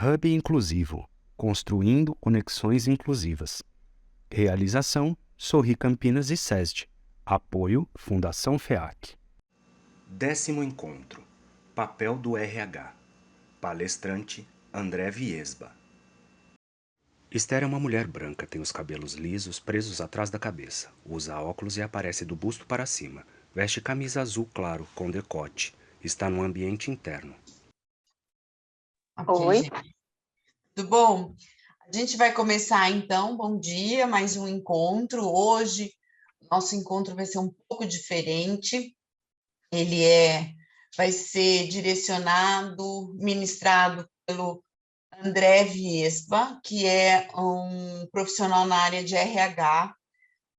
Hub Inclusivo, construindo conexões inclusivas. Realização, Sorri Campinas e SESD. Apoio, Fundação FEAC. 10º Encontro. Papel do RH. Palestrante, André Viesba. Esther é uma mulher branca, tem os cabelos lisos presos atrás da cabeça. Usa óculos e aparece do busto para cima. Veste camisa azul claro, com decote. Está no ambiente interno. Ok, Oi. gente. Tudo bom? A gente vai começar então, bom dia, mais um encontro. Hoje, nosso encontro vai ser um pouco diferente. Vai ser direcionado, ministrado pelo André Viesba, que é um profissional na área de RH,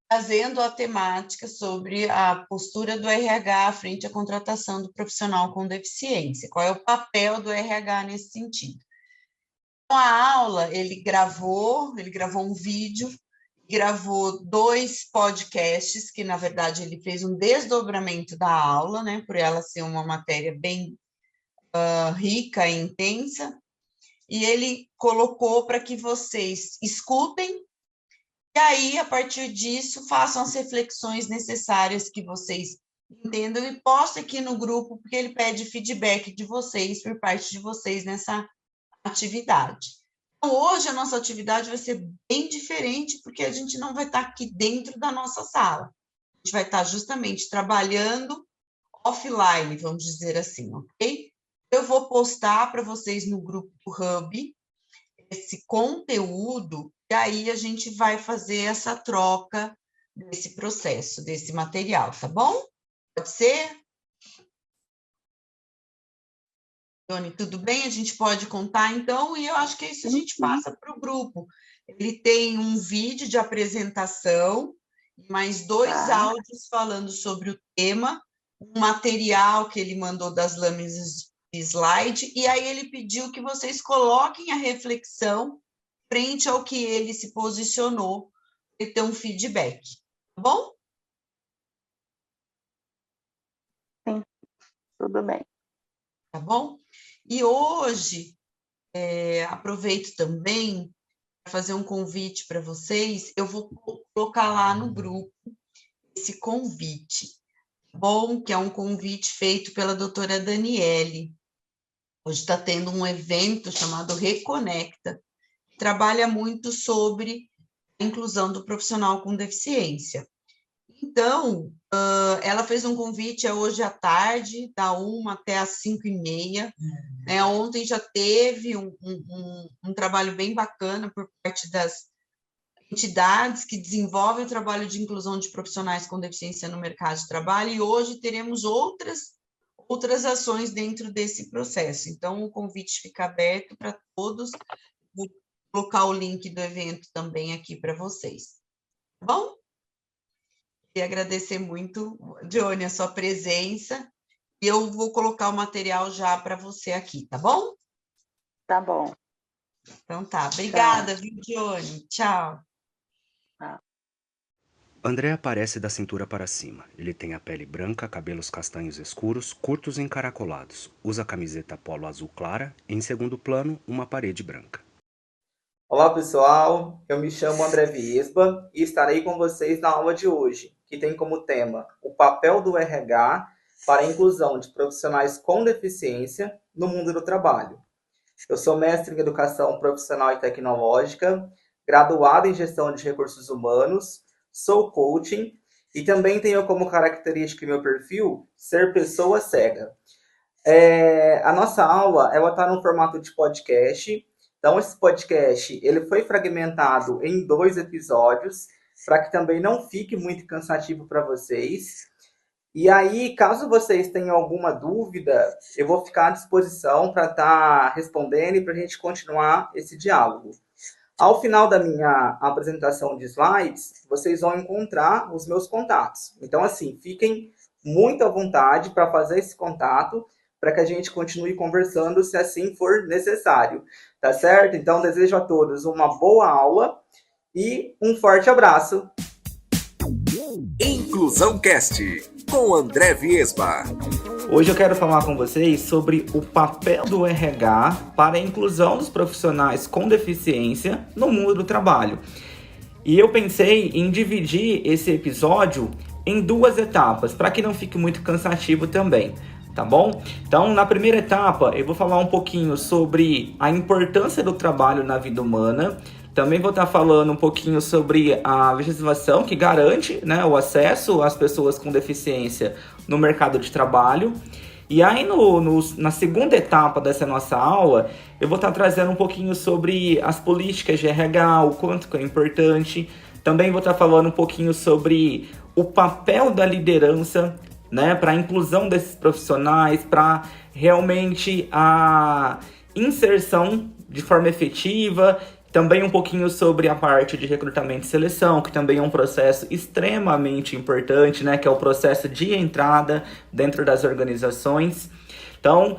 trazendo a temática sobre a postura do RH frente à contratação do profissional com deficiência. Qual é o papel do RH nesse sentido? Então, a aula, ele gravou um vídeo, gravou 2 podcasts, que, na verdade, ele fez um desdobramento da aula, né, por ela ser uma matéria bem rica e intensa, e ele colocou para que vocês escutem, e aí, a partir disso, façam as reflexões necessárias que vocês entendam e postem aqui no grupo, porque ele pede feedback de vocês, por parte de vocês, nessa atividade. Então, hoje a nossa atividade vai ser bem diferente, porque a gente não vai estar aqui dentro da nossa sala. A gente vai estar justamente trabalhando offline, vamos dizer assim, ok? Eu vou postar para vocês no grupo do Hub esse conteúdo, e aí a gente vai fazer essa troca desse processo, desse material, tá bom? Pode ser? Tony, tudo bem? A gente pode contar, então, e eu acho que isso a gente passa para o grupo. Ele tem um vídeo de apresentação, mais 2 áudios falando sobre o tema, um material que ele mandou das lâminas de slide, e aí ele pediu que vocês coloquem a reflexão frente ao que ele se posicionou e ter um feedback, tá bom? Sim, tudo bem. Tá bom? E hoje, aproveito também para fazer um convite para vocês, eu vou colocar lá no grupo esse convite, tá bom? Que é um convite feito pela doutora Daniele. Hoje está tendo um evento chamado Reconecta, que trabalha muito sobre a inclusão do profissional com deficiência. Então, ela fez um convite hoje à tarde, da 1 até às 5h30. Né? Ontem já teve um trabalho bem bacana por parte das entidades que desenvolvem o trabalho de inclusão de profissionais com deficiência no mercado de trabalho, e hoje teremos outras ações dentro desse processo. Então, o convite fica aberto para todos. Vou colocar o link do evento também aqui para vocês. Tá bom? Queria agradecer muito, Johnny, a sua presença. E eu vou colocar o material já para você aqui, tá bom? Tá bom. Então tá. Obrigada, viu, Johnny? Tchau. André aparece da cintura para cima. Ele tem a pele branca, cabelos castanhos escuros, curtos e encaracolados. Usa camiseta polo azul clara. Em segundo plano, uma parede branca. Olá pessoal, eu me chamo André Viesba e estarei com vocês na aula de hoje, que tem como tema o papel do RH para a inclusão de profissionais com deficiência no mundo do trabalho. Eu sou mestre em Educação Profissional e Tecnológica, graduado em Gestão de Recursos Humanos, sou coaching e também tenho como característica meu perfil ser pessoa cega. A nossa aula está no formato de podcast. Então, esse podcast ele foi fragmentado em 2 episódios, para que também não fique muito cansativo para vocês. E aí, caso vocês tenham alguma dúvida, eu vou ficar à disposição para estar respondendo e para a gente continuar esse diálogo. Ao final da minha apresentação de slides, vocês vão encontrar os meus contatos. Então, assim, fiquem muito à vontade para fazer esse contato, para que a gente continue conversando se assim for necessário, tá certo? Então, desejo a todos uma boa aula e um forte abraço. Inclusão Cast, com André Viesba. Hoje eu quero falar com vocês sobre o papel do RH para a inclusão dos profissionais com deficiência no mundo do trabalho. E eu pensei em dividir esse episódio em 2 etapas, para que não fique muito cansativo também, tá bom? Então, na primeira etapa, eu vou falar um pouquinho sobre a importância do trabalho na vida humana. Também vou estar falando um pouquinho sobre a legislação que garante, né, o acesso às pessoas com deficiência no mercado de trabalho. E aí, na segunda etapa dessa nossa aula, eu vou estar trazendo um pouquinho sobre as políticas de RH, o quanto que é importante. Também vou estar falando um pouquinho sobre o papel da liderança, né, para a inclusão desses profissionais, para realmente a inserção de forma efetiva. Também um pouquinho sobre a parte de recrutamento e seleção, que também é um processo extremamente importante, né? Que é o processo de entrada dentro das organizações. Então,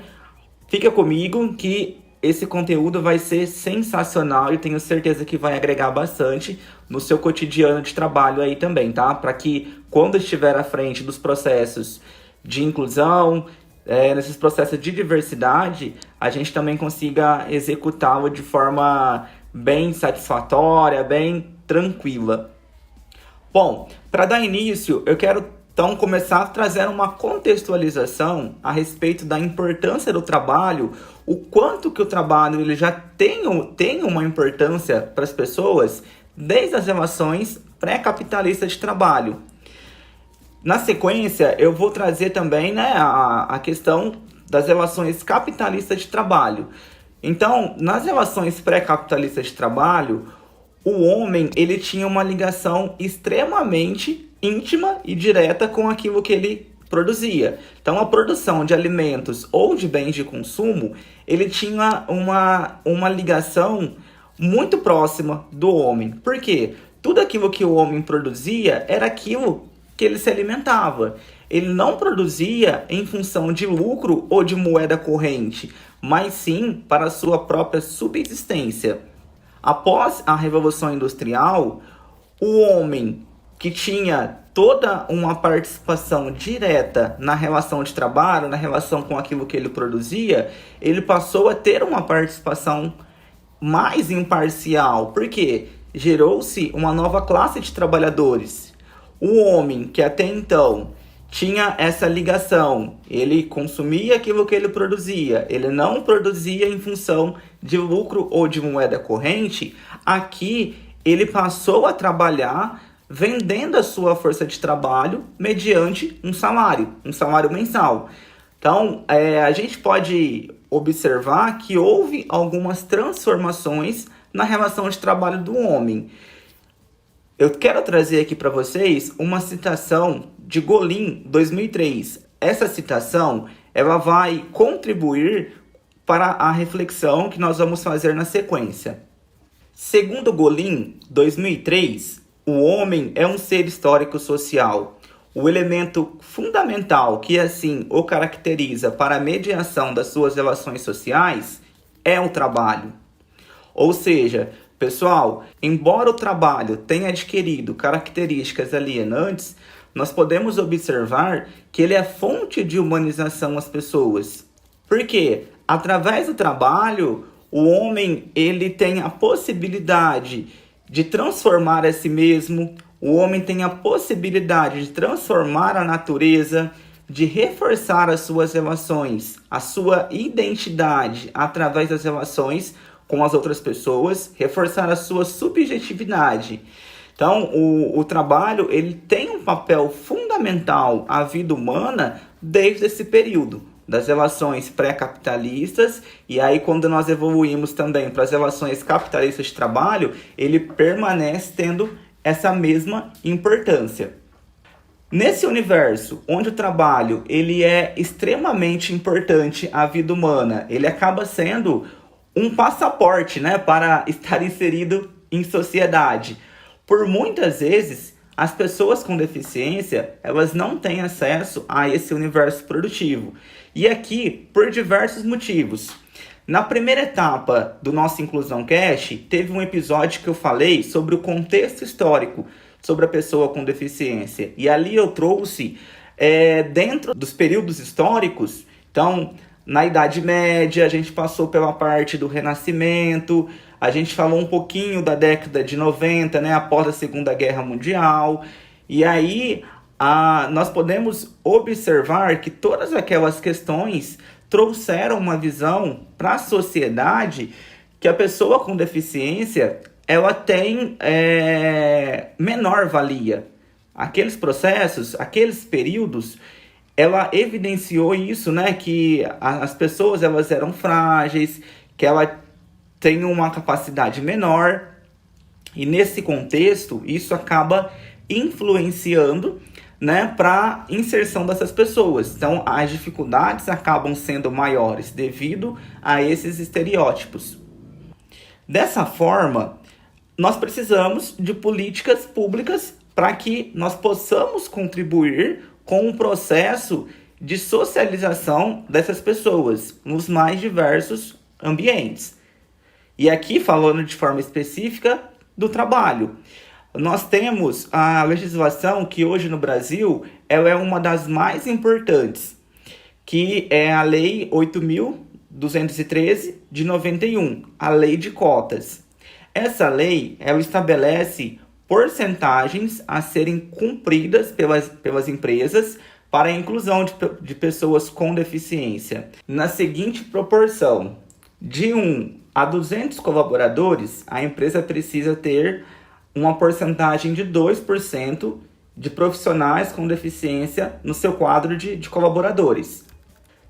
fica comigo que esse conteúdo vai ser sensacional e tenho certeza que vai agregar bastante no seu cotidiano de trabalho aí também, tá? Para que quando estiver à frente dos processos de inclusão, nesses processos de diversidade, a gente também consiga executá-lo de forma bem satisfatória, bem tranquila. Bom, para dar início, eu quero então começar trazendo uma contextualização a respeito da importância do trabalho, o quanto que o trabalho ele já tem uma importância para as pessoas desde as relações pré-capitalistas de trabalho. Na sequência, eu vou trazer também, né, a questão das relações capitalistas de trabalho. Então, nas relações pré-capitalistas de trabalho, o homem ele tinha uma ligação extremamente íntima e direta com aquilo que ele produzia. Então, a produção de alimentos ou de bens de consumo, ele tinha uma ligação muito próxima do homem. Por quê? Tudo aquilo que o homem produzia era aquilo que ele se alimentava. Ele não produzia em função de lucro ou de moeda corrente, mas sim para a sua própria subsistência. Após a Revolução Industrial, o homem que tinha toda uma participação direta na relação de trabalho, na relação com aquilo que ele produzia, ele passou a ter uma participação mais imparcial. Por quê? Gerou-se uma nova classe de trabalhadores. O homem que até então tinha essa ligação, ele consumia aquilo que ele produzia, ele não produzia em função de lucro ou de moeda corrente. Aqui ele passou a trabalhar vendendo a sua força de trabalho mediante um salário mensal. Então, a gente pode observar que houve algumas transformações na relação de trabalho do homem. Eu quero trazer aqui para vocês uma citação de Golin, 2003. Essa citação ela vai contribuir para a reflexão que nós vamos fazer na sequência. Segundo Golin, 2003, o homem é um ser histórico social. O elemento fundamental que assim o caracteriza para a mediação das suas relações sociais é o trabalho. Ou seja, pessoal, embora o trabalho tenha adquirido características alienantes, nós podemos observar que ele é fonte de humanização às pessoas. Por quê? Através do trabalho, o homem ele tem a possibilidade de transformar a si mesmo, o homem tem a possibilidade de transformar a natureza, de reforçar as suas relações, a sua identidade através das relações com as outras pessoas, reforçar a sua subjetividade. Então, o trabalho ele tem um papel fundamental à vida humana desde esse período das relações pré-capitalistas, e aí quando nós evoluímos também para as relações capitalistas de trabalho, ele permanece tendo essa mesma importância. Nesse universo onde o trabalho ele é extremamente importante à vida humana, ele acaba sendo um passaporte, né, para estar inserido em sociedade. Por muitas vezes, as pessoas com deficiência, elas não têm acesso a esse universo produtivo. E aqui, por diversos motivos. Na primeira etapa do nosso Inclusão Cast, teve um episódio que eu falei sobre o contexto histórico sobre a pessoa com deficiência. E ali eu trouxe dentro dos períodos históricos. Então, na Idade Média, a gente passou pela parte do Renascimento, a gente falou um pouquinho da década de 90, né, após a Segunda Guerra Mundial, e aí nós podemos observar que todas aquelas questões trouxeram uma visão para a sociedade que a pessoa com deficiência ela tem menor valia. Aqueles processos, aqueles períodos, ela evidenciou isso, né, que as pessoas elas eram frágeis, que ela tem uma capacidade menor, e nesse contexto isso acaba influenciando, né, para a inserção dessas pessoas. Então as dificuldades acabam sendo maiores devido a esses estereótipos. Dessa forma, nós precisamos de políticas públicas para que nós possamos contribuir com o processo de socialização dessas pessoas nos mais diversos ambientes. E aqui, falando de forma específica do trabalho, nós temos a legislação que hoje no Brasil ela é uma das mais importantes, que é a Lei 8.213 de 91, a Lei de Cotas. Essa lei ela estabelece porcentagens a serem cumpridas pelas empresas para a inclusão de pessoas com deficiência. Na seguinte proporção, de 1 a 200 colaboradores, a empresa precisa ter uma porcentagem de 2% de profissionais com deficiência no seu quadro de colaboradores.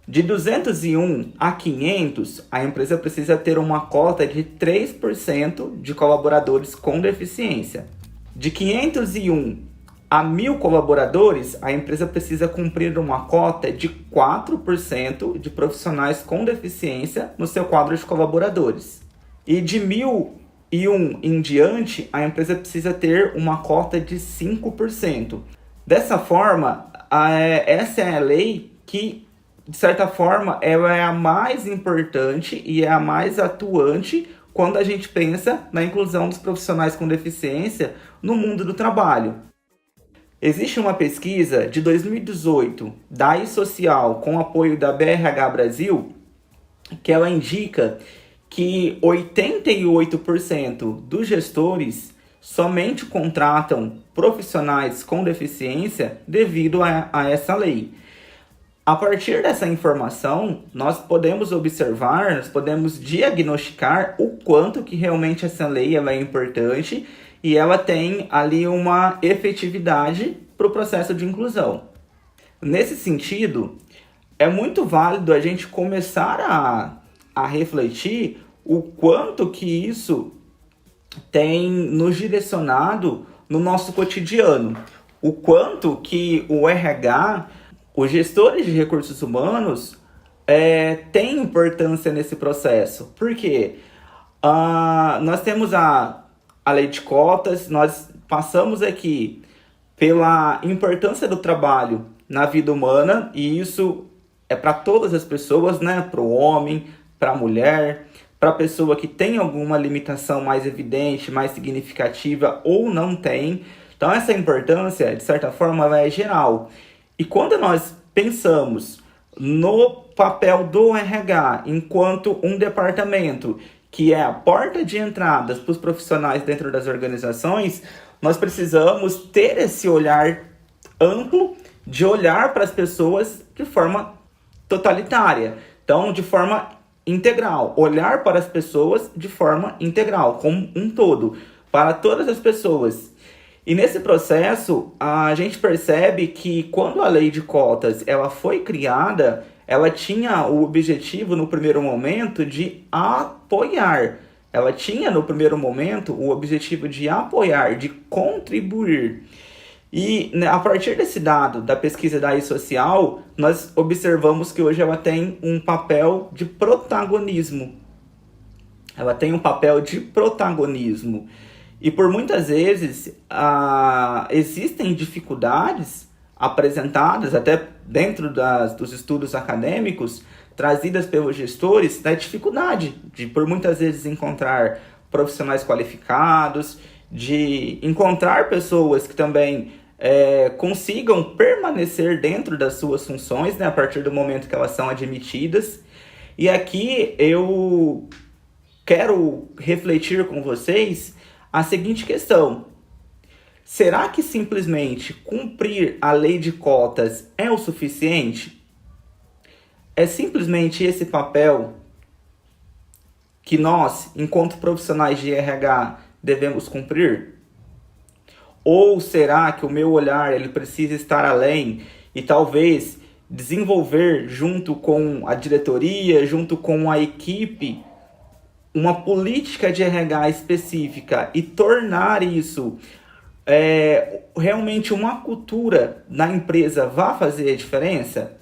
De 201 a 500, a empresa precisa ter uma cota de 3% de colaboradores com deficiência. De 501 a 1.000 colaboradores, a empresa precisa cumprir uma cota de 4% de profissionais com deficiência no seu quadro de colaboradores. E de 1.001 em diante, a empresa precisa ter uma cota de 5%. Dessa forma, essa é a lei que, de certa forma, ela é a mais importante e é a mais atuante quando a gente pensa na inclusão dos profissionais com deficiência no mundo do trabalho. Existe uma pesquisa de 2018 da iSocial com apoio da BRH Brasil que ela indica que 88% dos gestores somente contratam profissionais com deficiência devido a essa lei. A partir dessa informação, nós podemos observar, nós podemos diagnosticar o quanto que realmente essa lei ela é importante e ela tem ali uma efetividade para o processo de inclusão. Nesse sentido, é muito válido a gente começar a refletir o quanto que isso tem nos direcionado no nosso cotidiano, o quanto que o RH, os gestores de recursos humanos, têm importância nesse processo. Por quê? Nós temos a lei de cotas, nós passamos aqui pela importância do trabalho na vida humana, e isso é para todas as pessoas, né? Para o homem, para a mulher, para a pessoa que tem alguma limitação mais evidente, mais significativa ou não tem. Então essa importância, de certa forma, ela é geral. E quando nós pensamos no papel do RH enquanto um departamento que é a porta de entrada para os profissionais dentro das organizações, nós precisamos ter esse olhar amplo de olhar para as pessoas de forma totalitária. Então, de forma integral. Olhar para as pessoas de forma integral, como um todo, para todas as pessoas. E nesse processo, a gente percebe que quando a lei de cotas ela foi criada, ela tinha o objetivo, no primeiro momento, de apoiar. Ela tinha, no primeiro momento, o objetivo de apoiar, de contribuir. E a partir desse dado da pesquisa da iSocial, nós observamos que hoje ela tem um papel de protagonismo. Ela tem um papel de protagonismo. E por muitas vezes existem dificuldades apresentadas, até dentro dos estudos acadêmicos, trazidas pelos gestores, da dificuldade de, por muitas vezes, encontrar profissionais qualificados, de encontrar pessoas que também consigam permanecer dentro das suas funções, né, a partir do momento que elas são admitidas. E aqui eu quero refletir com vocês a seguinte questão: será que simplesmente cumprir a lei de cotas é o suficiente? É simplesmente esse papel que nós, enquanto profissionais de RH, devemos cumprir? Ou será que o meu olhar ele precisa estar além e talvez desenvolver junto com a diretoria, junto com a equipe, uma política de RH específica e tornar isso realmente uma cultura na empresa vai fazer a diferença?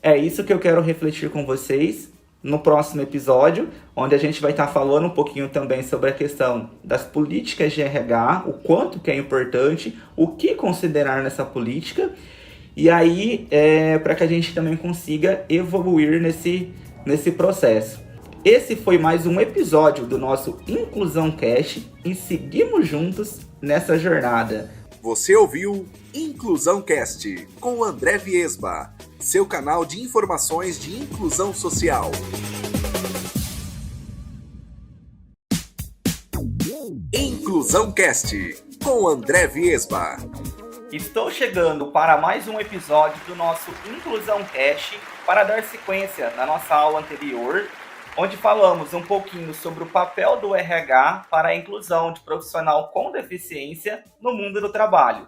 É isso que eu quero refletir com vocês no próximo episódio, onde a gente vai estar falando um pouquinho também sobre a questão das políticas de RH, o quanto que é importante, o que considerar nessa política, e aí para que a gente também consiga evoluir nesse processo. Esse foi mais um episódio do nosso Inclusão Cast e seguimos juntos nessa jornada. Você ouviu Inclusão Cast com André Viesba, seu canal de informações de inclusão social. Inclusão Cast com André Viesba. Estou chegando para mais um episódio do nosso Inclusão Cast para dar sequência na nossa aula anterior, onde falamos um pouquinho sobre o papel do RH para a inclusão de profissional com deficiência no mundo do trabalho.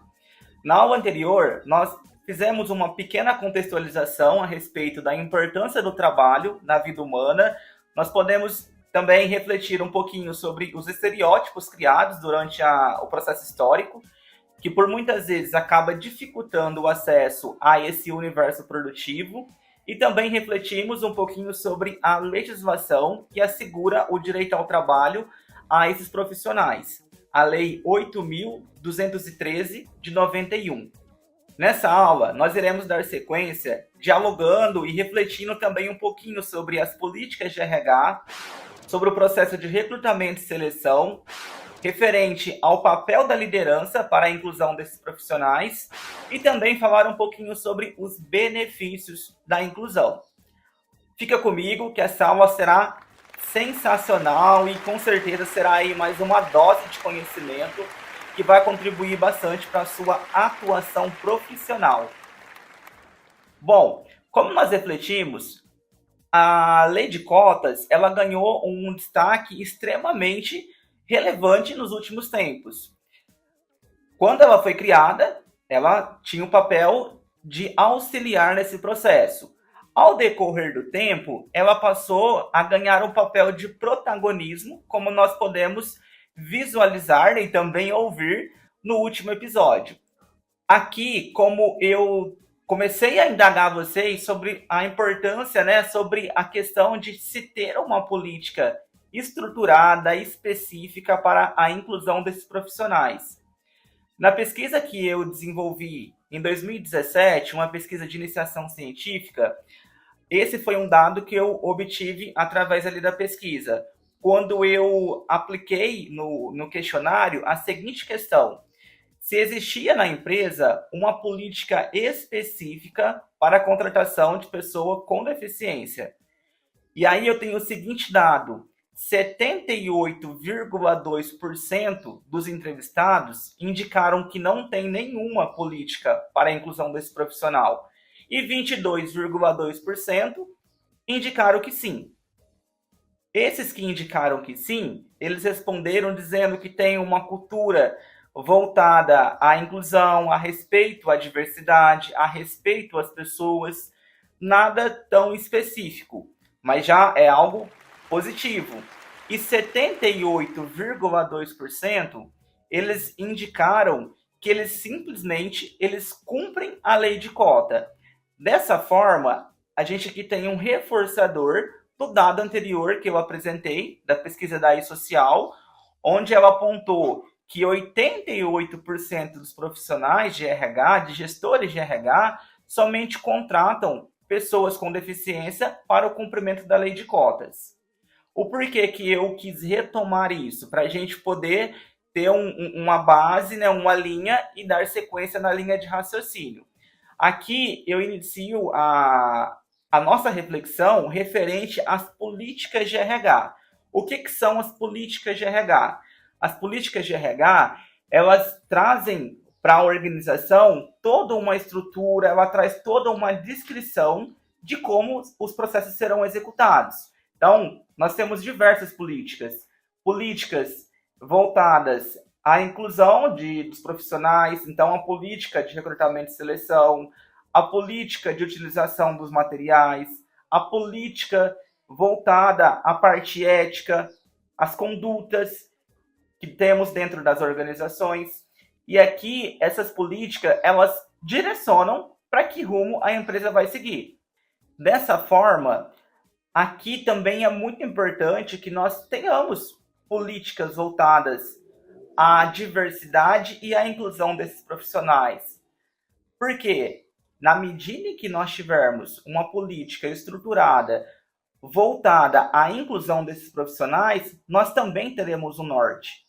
Na aula anterior, nós fizemos uma pequena contextualização a respeito da importância do trabalho na vida humana. Nós podemos também refletir um pouquinho sobre os estereótipos criados durante o processo histórico, que por muitas vezes acaba dificultando o acesso a esse universo produtivo. E também refletimos um pouquinho sobre a legislação que assegura o direito ao trabalho a esses profissionais, a Lei 8.213 de 91. Nessa aula, nós iremos dar sequência dialogando e refletindo também um pouquinho sobre as políticas de RH, sobre o processo de recrutamento e seleção, referente ao papel da liderança para a inclusão desses profissionais e também falar um pouquinho sobre os benefícios da inclusão. Fica comigo que essa aula será sensacional e com certeza será aí mais uma dose de conhecimento que vai contribuir bastante para a sua atuação profissional. Bom, como nós refletimos, a lei de cotas ela ganhou um destaque extremamente relevante nos últimos tempos. Quando ela foi criada, ela tinha o papel de auxiliar nesse processo. Ao decorrer do tempo, ela passou a ganhar um papel de protagonismo, como nós podemos visualizar e também ouvir no último episódio. Aqui, como eu comecei a indagar vocês sobre a importância, sobre a questão de se ter uma política estruturada, específica para a inclusão desses profissionais. Na pesquisa que eu desenvolvi em 2017, uma pesquisa de iniciação científica, esse foi um dado que eu obtive através ali da pesquisa, quando eu apliquei no questionário a seguinte questão: se existia na empresa uma política específica para a contratação de pessoa com deficiência. E aí eu tenho o seguinte dado: 78,2% dos entrevistados indicaram que não tem nenhuma política para a inclusão desse profissional. E 22,2% indicaram que sim. Esses que indicaram que sim, eles responderam dizendo que tem uma cultura voltada à inclusão, a respeito à diversidade, a respeito às pessoas, nada tão específico, mas já é algo positivo. E 78,2% eles indicaram que eles simplesmente cumprem a lei de cota. Dessa forma, a gente aqui tem um reforçador do dado anterior que eu apresentei, da pesquisa da iSocial, onde ela apontou que 88% dos profissionais de RH, de gestores de RH, somente contratam pessoas com deficiência para o cumprimento da lei de cotas. O porquê que eu quis retomar isso? Para a gente poder ter uma base, né, uma linha e dar sequência na linha de raciocínio. Aqui eu inicio a nossa reflexão referente às políticas de RH. O que são as políticas de RH? As políticas de RH, elas trazem para a organização toda uma estrutura, ela traz toda uma descrição de como os processos serão executados. Então, nós temos diversas políticas. Políticas voltadas à inclusão dos profissionais, então a política de recrutamento e seleção, a política de utilização dos materiais, a política voltada à parte ética, as condutas que temos dentro das organizações. E aqui, essas políticas, elas direcionam para que rumo a empresa vai seguir. Dessa forma, aqui também é muito importante que nós tenhamos políticas voltadas à diversidade e à inclusão desses profissionais. Por quê? Na medida em que nós tivermos uma política estruturada voltada à inclusão desses profissionais, nós também teremos o norte.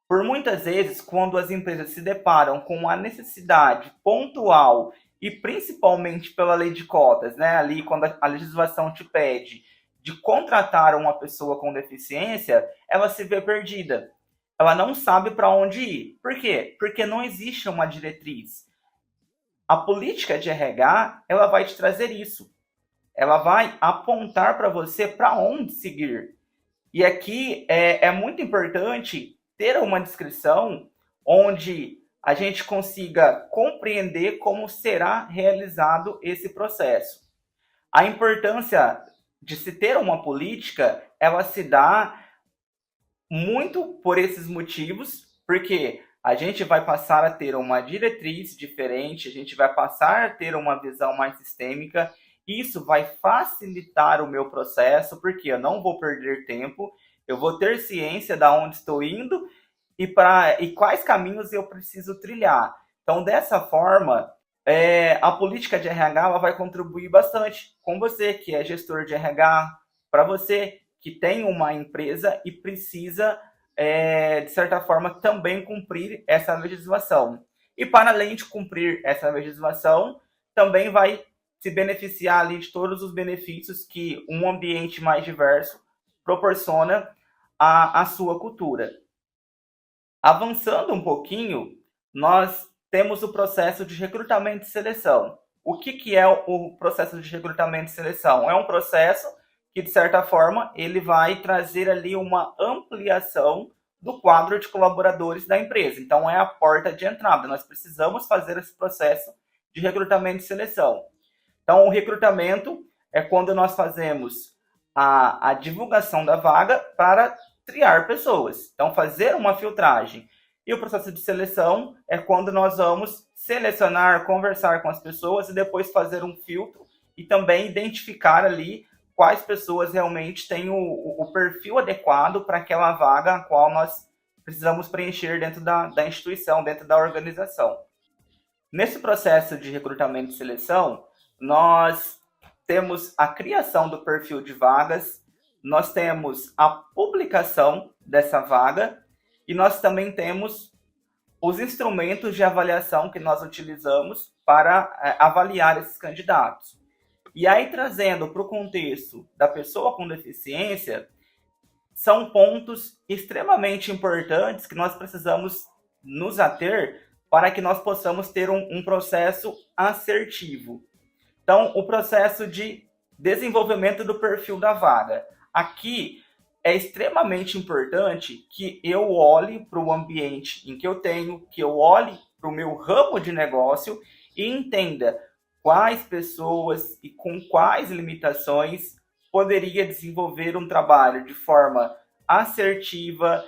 Por muitas vezes, quando as empresas se deparam com a necessidade pontual e principalmente pela lei de cotas, né, ali quando a legislação te pede de contratar uma pessoa com deficiência, ela se vê perdida. Ela não sabe para onde ir. Por quê? Porque não existe uma diretriz. A política de RH, ela vai te trazer isso. Ela vai apontar para você para onde seguir. E aqui é muito importante ter uma descrição onde a gente consiga compreender como será realizado esse processo. A importância de se ter uma política, ela se dá muito por esses motivos, porque a gente vai passar a ter uma diretriz diferente, a gente vai passar a ter uma visão mais sistêmica. Isso vai facilitar o meu processo, porque eu não vou perder tempo, eu vou ter ciência de onde estou indo e quais caminhos eu preciso trilhar. Então, dessa forma, a política de RH ela vai contribuir bastante com você, que é gestor de RH, para você que tem uma empresa e precisa, de certa forma, também cumprir essa legislação. E para além de cumprir essa legislação, também vai se beneficiar ali de todos os benefícios que um ambiente mais diverso proporciona à sua cultura. Avançando um pouquinho, nós temos o processo de recrutamento e seleção. O que é o processo de recrutamento e seleção? É um processo que, de certa forma, ele vai trazer ali uma ampliação do quadro de colaboradores da empresa. Então, é a porta de entrada. Nós precisamos fazer esse processo de recrutamento e seleção. Então, o recrutamento é quando nós fazemos a divulgação da vaga para triar pessoas. Então, fazer uma filtragem. E o processo de seleção é quando nós vamos selecionar, conversar com as pessoas e depois fazer um filtro e também identificar ali quais pessoas realmente têm o perfil adequado para aquela vaga a qual nós precisamos preencher dentro da instituição, dentro da organização. Nesse processo de recrutamento e seleção, nós temos a criação do perfil de vagas, nós temos a publicação dessa vaga e nós também temos os instrumentos de avaliação que nós utilizamos para avaliar esses candidatos. E aí, trazendo para o contexto da pessoa com deficiência, são pontos extremamente importantes que nós precisamos nos ater para que nós possamos ter um processo assertivo. Então, o processo de desenvolvimento do perfil da vaga. Aqui é extremamente importante que eu olhe para o ambiente em que eu tenho, que eu olhe para o meu ramo de negócio e entenda quais pessoas e com quais limitações poderia desenvolver um trabalho de forma assertiva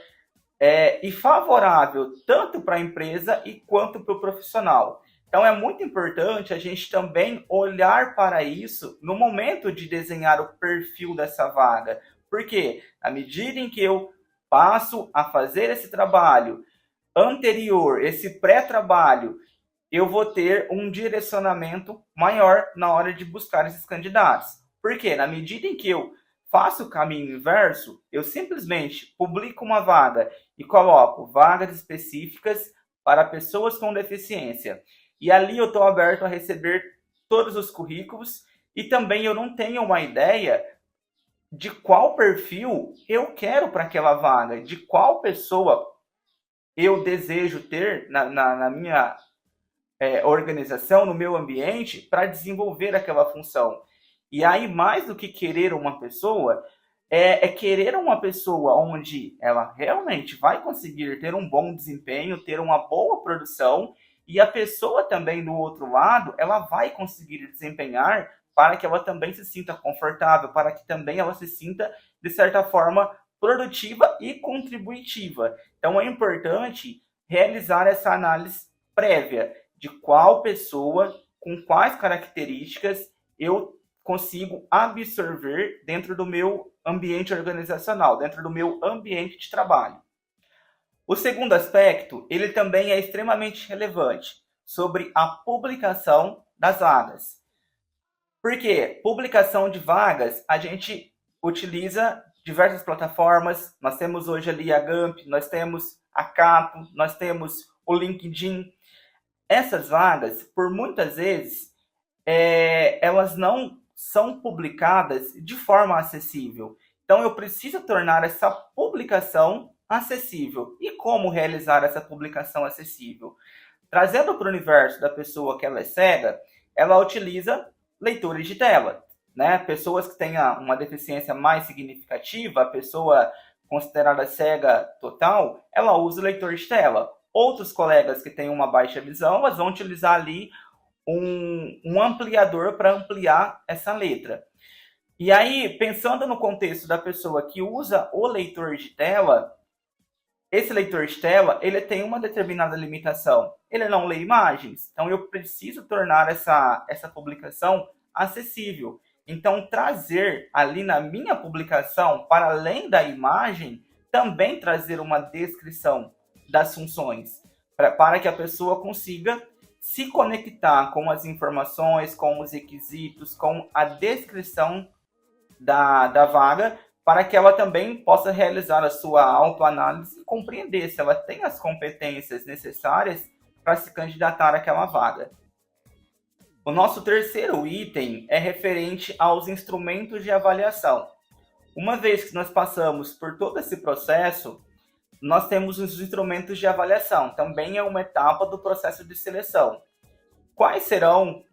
e favorável tanto para a empresa e quanto para o profissional. Então é muito importante a gente também olhar para isso no momento de desenhar o perfil dessa vaga. Porque à medida em que eu passo a fazer esse trabalho anterior, esse pré-trabalho, eu vou ter um direcionamento maior na hora de buscar esses candidatos. Porque na medida em que eu faço o caminho inverso, eu simplesmente publico uma vaga e coloco vagas específicas para pessoas com deficiência. E ali eu estou aberto a receber todos os currículos e também eu não tenho uma ideia de qual perfil eu quero para aquela vaga, de qual pessoa eu desejo ter na minha organização, no meu ambiente, para desenvolver aquela função. E aí, mais do que querer uma pessoa, é querer uma pessoa onde ela realmente vai conseguir ter um bom desempenho, ter uma boa produção, e a pessoa também do outro lado, ela vai conseguir desempenhar para que ela também se sinta confortável, para que também ela se sinta, de certa forma, produtiva e contributiva. Então, é importante realizar essa análise prévia de qual pessoa, com quais características eu consigo absorver dentro do meu ambiente organizacional, dentro do meu ambiente de trabalho. O segundo aspecto, ele também é extremamente relevante, sobre a publicação das vagas. Porque publicação de vagas, a gente utiliza diversas plataformas, nós temos hoje ali a Gump, nós temos a Cato, nós temos o LinkedIn. Essas vagas, por muitas vezes, elas não são publicadas de forma acessível. Então, eu preciso tornar essa publicação acessível. E como realizar essa publicação acessível? Trazendo para o universo da pessoa que ela é cega, ela utiliza leitores de tela, né? Pessoas que tenham uma deficiência mais significativa, a pessoa considerada cega total, ela usa o leitor de tela. Outros colegas que têm uma baixa visão, elas vão utilizar ali um ampliador para ampliar essa letra. E aí, pensando no contexto da pessoa que usa o leitor de tela, esse leitor de tela, ele tem uma determinada limitação. Ele não lê imagens. Então, eu preciso tornar essa publicação acessível. Então, trazer ali na minha publicação, para além da imagem, também trazer uma descrição das funções, para que a pessoa consiga se conectar com as informações, com os requisitos, com a descrição da vaga, para que ela também possa realizar a sua autoanálise e compreender se ela tem as competências necessárias para se candidatar àquela vaga. O nosso terceiro item é referente aos instrumentos de avaliação. Uma vez que nós passamos por todo esse processo, nós temos os instrumentos de avaliação. Também é uma etapa do processo de seleção. Quais serão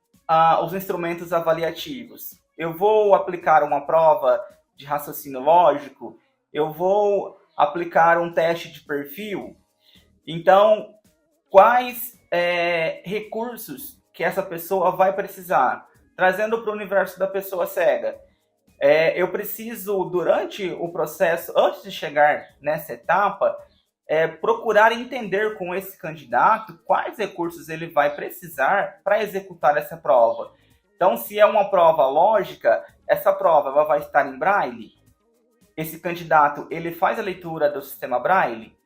os instrumentos avaliativos? Eu vou aplicar uma prova de raciocínio lógico? Eu vou aplicar um teste de perfil? Então, quais recursos que essa pessoa vai precisar? Trazendo para o universo da pessoa cega. Eu preciso, durante o processo, antes de chegar nessa etapa, procurar entender com esse candidato quais recursos ele vai precisar para executar essa prova. Então, se é uma prova lógica, essa prova ela vai estar em Braille. Esse candidato ele faz a leitura do sistema Braille.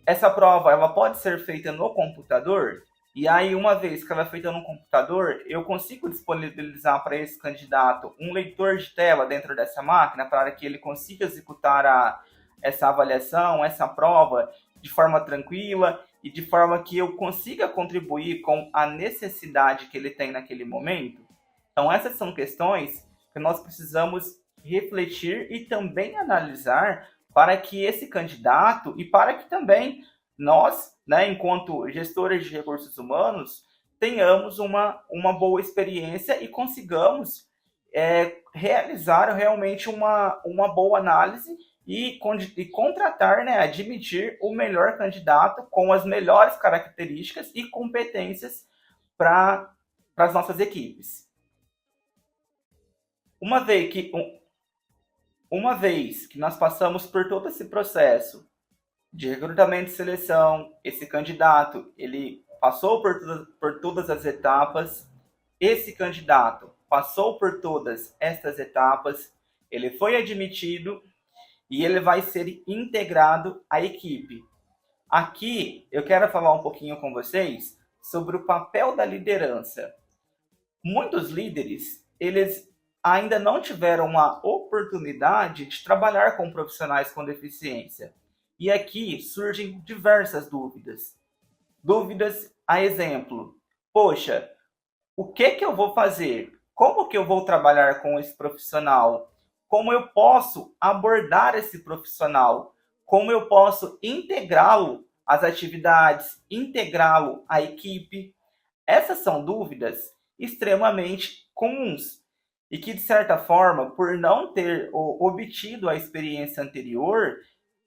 Essa prova ela pode ser feita no computador. E aí, uma vez que ela é feita no computador, eu consigo disponibilizar para esse candidato um leitor de tela dentro dessa máquina para que ele consiga executar essa avaliação, essa prova de forma tranquila e de forma que eu consiga contribuir com a necessidade que ele tem naquele momento. Então, essas são questões que nós precisamos refletir e também analisar para que esse candidato e para que também nós, né, enquanto gestores de recursos humanos, tenhamos uma boa experiência e consigamos realizar realmente uma boa análise e contratar, né, admitir o melhor candidato com as melhores características e competências para as nossas equipes. Uma vez que nós passamos por todo esse processo de recrutamento e seleção, esse candidato ele passou por todas as etapas, esse candidato passou por todas estas etapas, ele foi admitido e ele vai ser integrado à equipe. Aqui eu quero falar um pouquinho com vocês sobre o papel da liderança. Muitos líderes, eles ainda não tiveram uma oportunidade de trabalhar com profissionais com deficiência. E aqui surgem diversas dúvidas. Dúvidas a exemplo: poxa, o que eu vou fazer? Como que eu vou trabalhar com esse profissional? Como eu posso abordar esse profissional? Como eu posso integrá-lo às atividades, integrá-lo à equipe? Essas são dúvidas extremamente comuns e que, de certa forma, por não ter obtido a experiência anterior,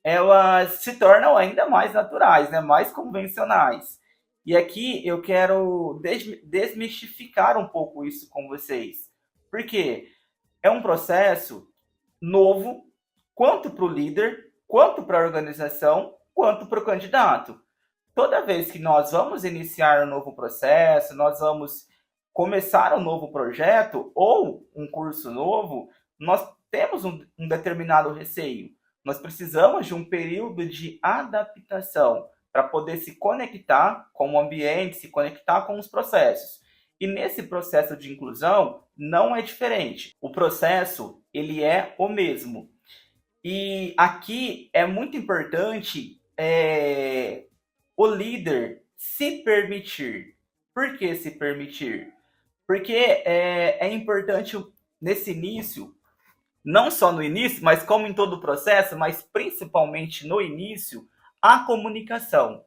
elas se tornam ainda mais naturais, né? Mais convencionais. E aqui eu quero desmistificar um pouco isso com vocês. Porque é um processo novo, quanto para o líder, quanto para a organização, quanto para o candidato. Toda vez que nós vamos iniciar um novo processo, nós vamos começar um novo projeto ou um curso novo, nós temos um determinado receio. Nós precisamos de um período de adaptação para poder se conectar com o ambiente, se conectar com os processos. E nesse processo de inclusão não é diferente. O processo, ele é o mesmo. E aqui é muito importante o líder se permitir. Por que se permitir? Porque é importante nesse início, não só no início, mas como em todo o processo, mas principalmente no início, a comunicação.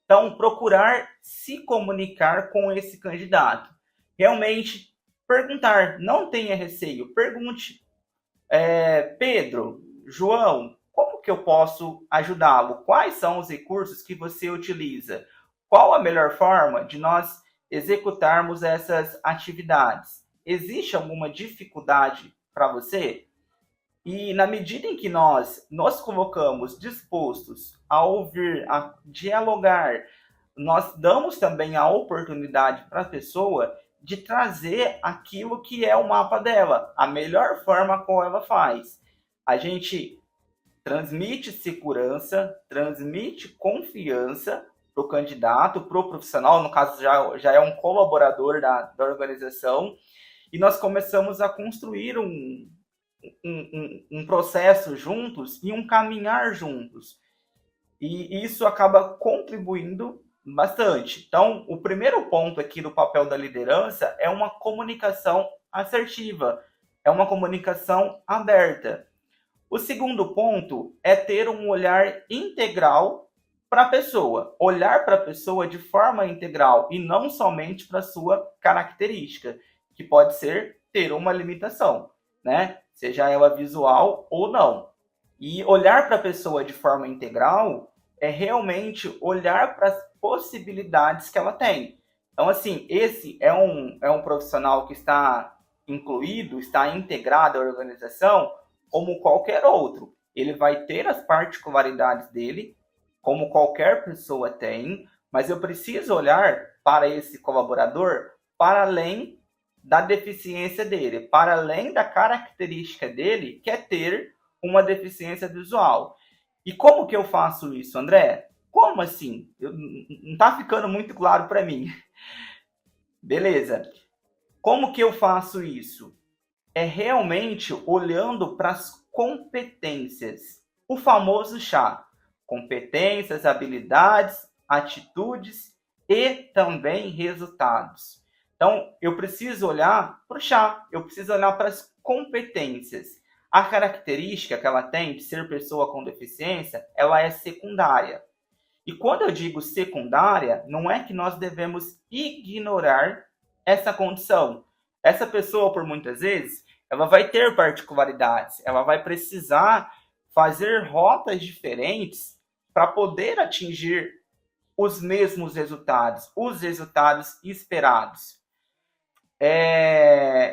Então, procurar se comunicar com esse candidato. Realmente, perguntar, não tenha receio, pergunte. Pedro, João, como que eu posso ajudá-lo? Quais são os recursos que você utiliza? Qual a melhor forma de nós executarmos essas atividades? Existe alguma dificuldade para você? E na medida em que nós nos colocamos dispostos a ouvir, a dialogar, nós damos também a oportunidade para a pessoa de trazer aquilo que é o mapa dela, a melhor forma como ela faz. A gente transmite segurança, transmite confiança para o candidato, para o profissional, no caso já é um colaborador da organização, e nós começamos a construir um processo juntos e um caminhar juntos. E isso acaba contribuindo bastante. Então, o primeiro ponto aqui do papel da liderança é uma comunicação assertiva, é uma comunicação aberta. O segundo ponto é ter um olhar integral para a pessoa, olhar para a pessoa de forma integral e não somente para a sua característica, que pode ser ter uma limitação, né? Seja ela visual ou não. E olhar para a pessoa de forma integral é realmente olhar para as possibilidades que ela tem. Então, assim, esse é um profissional que está incluído, está integrado à organização como qualquer outro. Ele vai ter as particularidades dele, como qualquer pessoa tem, mas eu preciso olhar para esse colaborador para além da deficiência dele, para além da característica dele, que é ter uma deficiência visual. E como que eu faço isso, André? Como assim? Não está ficando muito claro para mim. Beleza. Como que eu faço isso? É realmente olhando para as competências. O famoso chá. Competências, habilidades, atitudes e também resultados. Então, eu preciso olhar para o chá, eu preciso olhar para as competências. A característica que ela tem de ser pessoa com deficiência, ela é secundária. E quando eu digo secundária, não é que nós devemos ignorar essa condição. Essa pessoa, por muitas vezes, ela vai ter particularidades, ela vai precisar fazer rotas diferentes para poder atingir os mesmos resultados, os resultados esperados.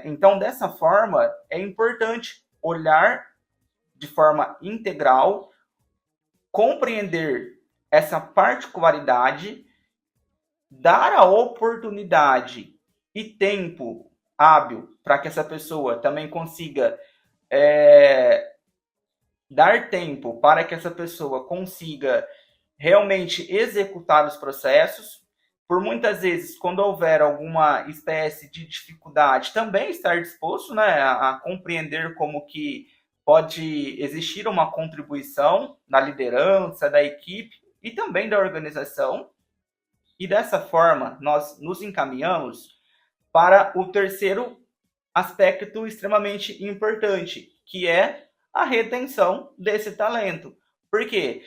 Então, dessa forma, é importante olhar de forma integral, compreender essa particularidade, dar a oportunidade e tempo hábil para que essa pessoa também consiga dar tempo para que essa pessoa consiga realmente executar os processos, por muitas vezes, quando houver alguma espécie de dificuldade, também estar disposto, né, a compreender como que pode existir uma contribuição na liderança da equipe e também da organização. E dessa forma, nós nos encaminhamos para o terceiro aspecto extremamente importante, que é a retenção desse talento. Por quê?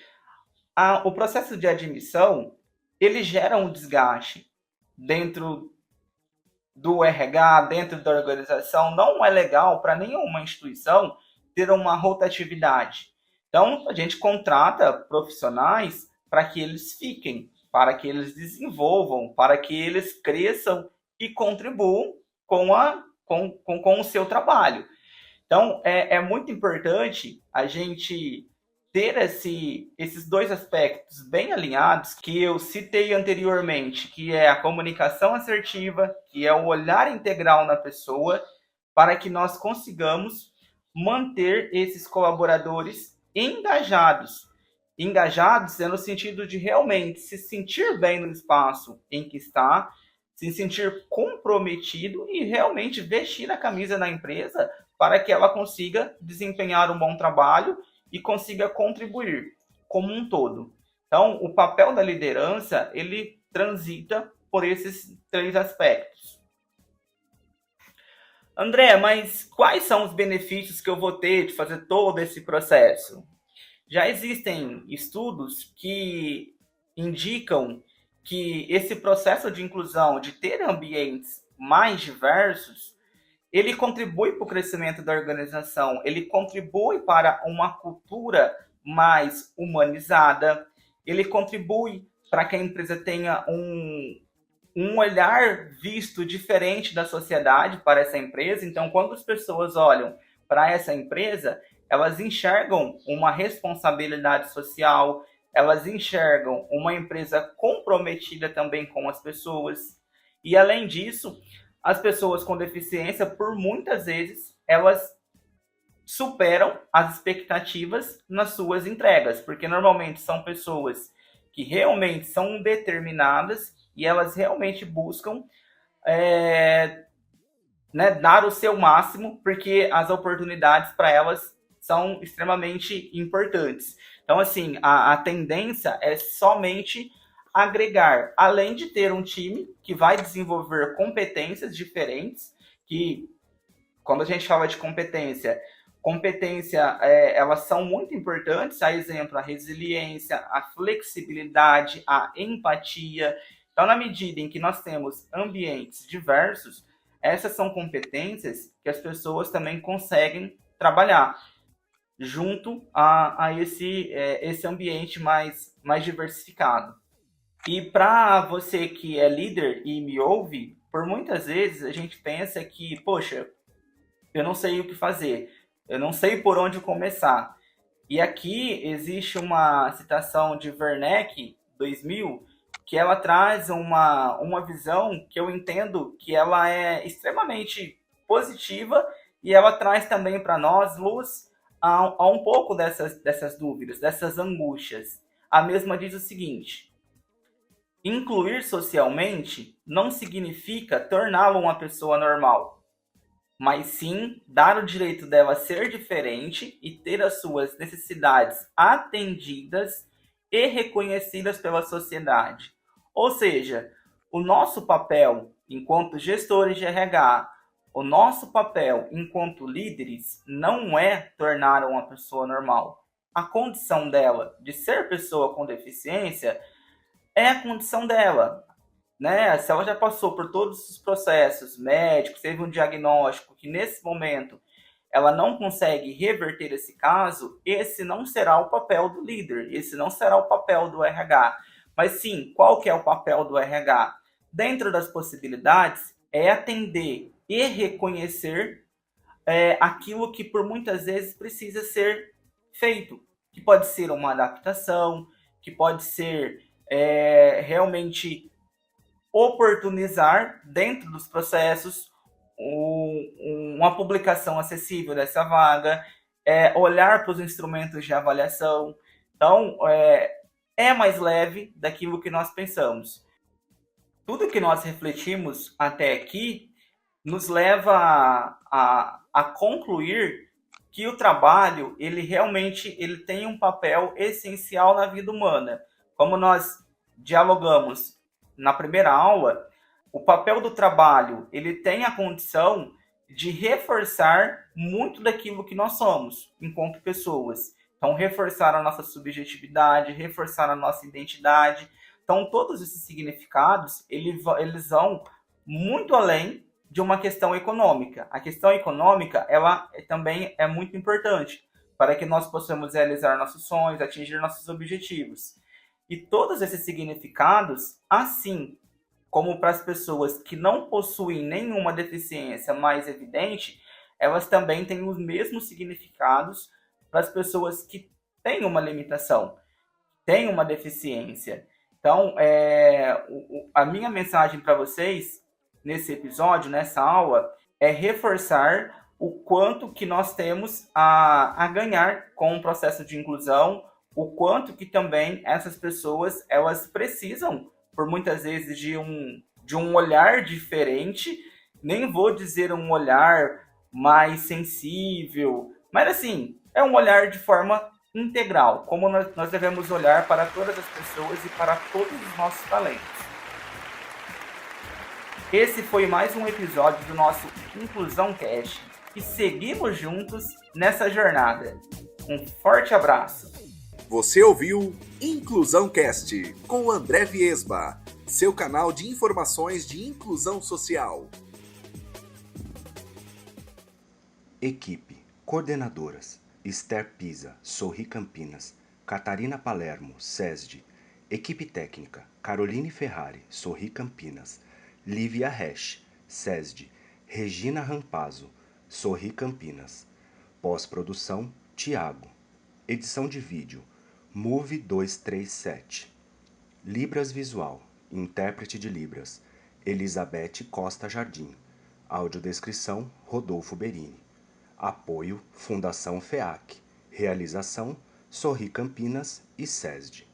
O processo de admissão, ele gera um desgaste dentro do RH, dentro da organização. Não é legal para nenhuma instituição ter uma rotatividade. Então, a gente contrata profissionais para que eles fiquem, para que eles desenvolvam, para que eles cresçam e contribuam com o seu trabalho. Então, é muito importante a gente ter esses dois aspectos bem alinhados que eu citei anteriormente, que é a comunicação assertiva, que é o olhar integral na pessoa, para que nós consigamos manter esses colaboradores engajados. Engajados é no sentido de realmente se sentir bem no espaço em que está, se sentir comprometido e realmente vestir a camisa na empresa para que ela consiga desempenhar um bom trabalho e consiga contribuir como um todo. Então, o papel da liderança, ele transita por esses três aspectos. André, mas quais são os benefícios que eu vou ter de fazer todo esse processo? Já existem estudos que indicam que esse processo de inclusão, de ter ambientes mais diversos, ele contribui para o crescimento da organização, ele contribui para uma cultura mais humanizada, ele contribui para que a empresa tenha um olhar visto diferente da sociedade para essa empresa. Então, quando as pessoas olham para essa empresa, elas enxergam uma responsabilidade social, elas enxergam uma empresa comprometida também com as pessoas. E, além disso, as pessoas com deficiência, por muitas vezes, elas superam as expectativas nas suas entregas, porque normalmente são pessoas que realmente são determinadas e elas realmente buscam dar o seu máximo, porque as oportunidades para elas são extremamente importantes. Então, assim, a tendência é somente agregar, além de ter um time que vai desenvolver competências diferentes, que quando a gente fala de competência, elas são muito importantes, a exemplo, a resiliência, a flexibilidade, a empatia. Então, na medida em que nós temos ambientes diversos, essas são competências que as pessoas também conseguem trabalhar junto a esse ambiente mais diversificado. E para você que é líder e me ouve, por muitas vezes a gente pensa que, poxa, eu não sei o que fazer, eu não sei por onde começar. E aqui existe uma citação de Werneck, 2000, que ela traz uma visão que eu entendo que ela é extremamente positiva e ela traz também para nós luz a um pouco dessas dúvidas, dessas angústias. A mesma diz o seguinte: incluir socialmente não significa torná-la uma pessoa normal, mas sim dar o direito dela ser diferente e ter as suas necessidades atendidas e reconhecidas pela sociedade. Ou seja, o nosso papel enquanto gestores de RH, o nosso papel enquanto líderes não é tornar uma pessoa normal. A condição dela de ser pessoa com deficiência é a condição dela, né? Se ela já passou por todos os processos médicos, teve um diagnóstico que nesse momento ela não consegue reverter esse caso, esse não será o papel do líder, esse não será o papel do RH. Mas sim, qual que é o papel do RH? Dentro das possibilidades, é atender e reconhecer aquilo que por muitas vezes precisa ser feito, que pode ser uma adaptação, que pode ser realmente oportunizar dentro dos processos uma publicação acessível dessa vaga, olhar para os instrumentos de avaliação. Então, é mais leve daquilo que nós pensamos. tudo que nós refletimos até aqui nos leva a concluir que o trabalho, ele realmente tem um papel essencial na vida humana. Como nós dialogamos na primeira aula, o papel do trabalho, ele tem a condição de reforçar muito daquilo que nós somos enquanto pessoas. Então, reforçar a nossa subjetividade, reforçar a nossa identidade. Então, todos esses significados, eles vão muito além de uma questão econômica. A questão econômica, ela também é muito importante para que nós possamos realizar nossos sonhos, atingir nossos objetivos. E todos esses significados, assim como para as pessoas que não possuem nenhuma deficiência mais evidente, elas também têm os mesmos significados para as pessoas que têm uma limitação, têm uma deficiência. Então, a minha mensagem para vocês, nesse episódio, nessa aula, é reforçar o quanto que nós temos a ganhar com o processo de inclusão, o quanto que também essas pessoas, elas precisam, por muitas vezes, de um olhar diferente, nem vou dizer um olhar mais sensível, mas assim, é um olhar de forma integral, como nós devemos olhar para todas as pessoas e para todos os nossos talentos. Esse foi mais um episódio do nosso Inclusão Cast e seguimos juntos nessa jornada. Um forte abraço! Você ouviu Inclusão Cast com André Viesba, seu canal de informações de inclusão social. Equipe, coordenadoras: Esther Pisa, Sorri Campinas; Catarina Palermo, SESD. Equipe técnica: Caroline Ferrari, Sorri Campinas; Lívia Resch, SESD. Regina Rampazzo, Sorri Campinas. Pós-produção: Tiago. Edição de vídeo: Move 237. Libras Visual, intérprete de Libras: Elizabeth Costa Jardim. Audiodescrição: Rodolfo Berini. Apoio: Fundação FEAC. Realização: Sorri Campinas e SESD.